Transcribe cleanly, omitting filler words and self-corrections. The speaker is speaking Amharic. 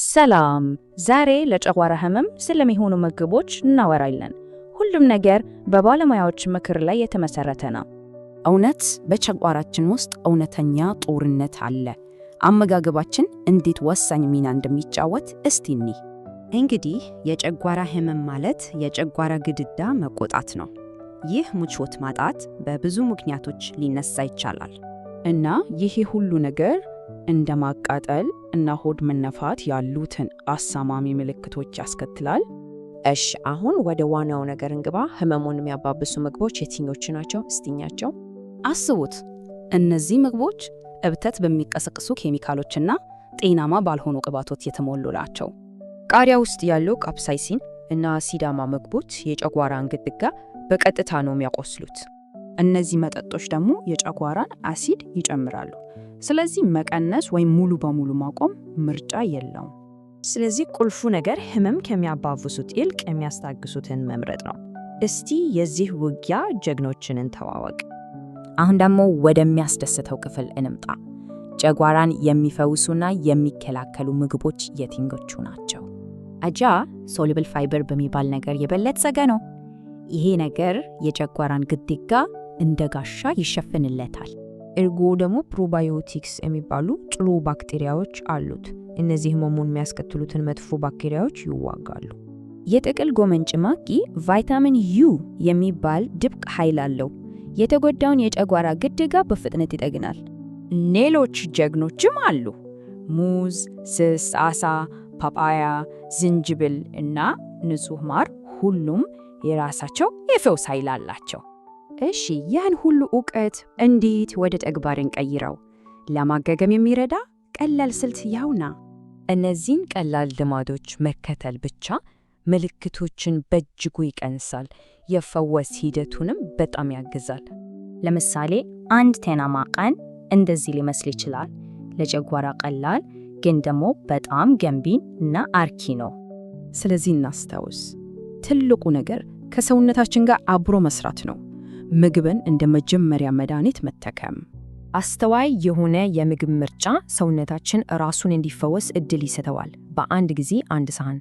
ሰላም ዛሬ ለጨጓራ ህመም ስለሚሆኑ ምግቦች እናወራለን። ሁሉም ነገር በባለሙያዎች ምክር ላይ የተመሰረተ ነው። እውነት በጨጓራችን ውስጥ እውነተኛ ጦርነት አለ። አመጋገባችን እንዴት ወሳኝ ሚና እንደሚጫወት እስቲ እንይ። እንግዲህ የጨጓራ ህመም ማለት የጨጓራ ግድግዳ መቆጣት ነው። ይህ ምቾት ማጣት በብዙ ምክንያቶች ሊነሳ ይችላል እና ይሄ ሁሉ ነገር እንደ ማቃጠል እና ሆድ መነፋት ያሉትን አሳማሚ ምልክቶች ያስከትላል። እሺ አሁን ወደ ዋናው ነገር እንግባ። ህመሙን የሚያባብሱ ምግቦች የትኞቹ ናቸው? እስቲኛቸው አስቡት። እነዚህ ምግቦች እብጠት በሚቀሰቅሱ ኬሚካሎችና ጤናማ ባልሆኑ ቅባቶች የተሞሉ ናቸው። ቃሪያ ውስጥ ያለው ካፕሳይሲን እና አሲዳማ ምግቦች የጨጓራን ግድግዳ በቀጥታ ነው የሚያቆስሉት። እነዚህ መጠጦች ደግሞ የጨጓራን አሲድ ይጨምራሉ። ስለዚህ መቀነስ ወይም ሙሉ በሙሉ ማቆም ምርጫ የለውም። ስለዚህ ቁልፉ ነገር ህመም ከሚያባብሱት ይልቅ የሚያስታግሱትን መምረጥ ነው። እስቲ የዚህ ውጊያ ጀግኖችን እንተዋወቅ። አሁን ደግሞ ወደሚያስደስተው ክፍል እንምጣ። ጨጓራን የሚፈውሱና የሚከላከሉ ምግቦች የትኞቹ ናቸው? አጃ ሶሉብል ፋይበር በሚባል ነገር የበለጸገ ነው። ይሄ ነገር የጨጓራን ግድግዳ እንደ ጋሻ ይሸፍንለታል። እርጎ ደግሞ ፕሮባዮቲክስ የሚባሉ ጥሩ ባክቴሪያዎች አሉት። እነዚህ ህመሙን የሚያስከትሉትን መጥፎ ባክቴሪያዎች ይዋጋሉ። የጥቅል ጎመን ጭማቂ ቫይታሚን ዩ የሚባል ድብቅ ኃይል አለው። የተጎዳውን የጨጓራ ግድግዳ በፍጥነት ይጠግናል። ሌሎች ጀግኖችም አሉ። ሙዝ፣ ስስ ዓሳ፣ ፓፓያ፣ ዝንጅብል እና ንጹህ ማር ሁሉም የራሳቸው የፈውስ ኃይል አላቸው። እሺ ያን ሁሉ ዕውቀት እንዴት ወደ ተግባር እንቀይረው? ለማገገም የሚረዳ ቀላል ስልት ያውና። እነዚህን ቀላል ልማዶች መከተል ብቻ ምልክቶችን በእጅጉ ይቀንሳል፣ የፈወስ ሂደቱንም በጣም ያግዛል። ለምሳሌ አንድ ጤናማ ቀን እንደዚህ ሊመስል ይችላል። ለጨጓራ ቀላል ግን ደግሞ በጣም ገንቢ እና አርኪ ነው። ስለዚህ እናስታውስ፣ ትልቁ ነገር ከሰውነታችን ጋር አብሮ መስራት ነው። ምግብን እንደ መጀመሪያ መድኃኒት መጠቀም። አስተዋይ የሆነ የምግብ ምርጫ ሰውነታችን ራሱን እንዲፈወስ እድል ይሰጠዋል። በአንድ ጊዜ አንድ ሳህን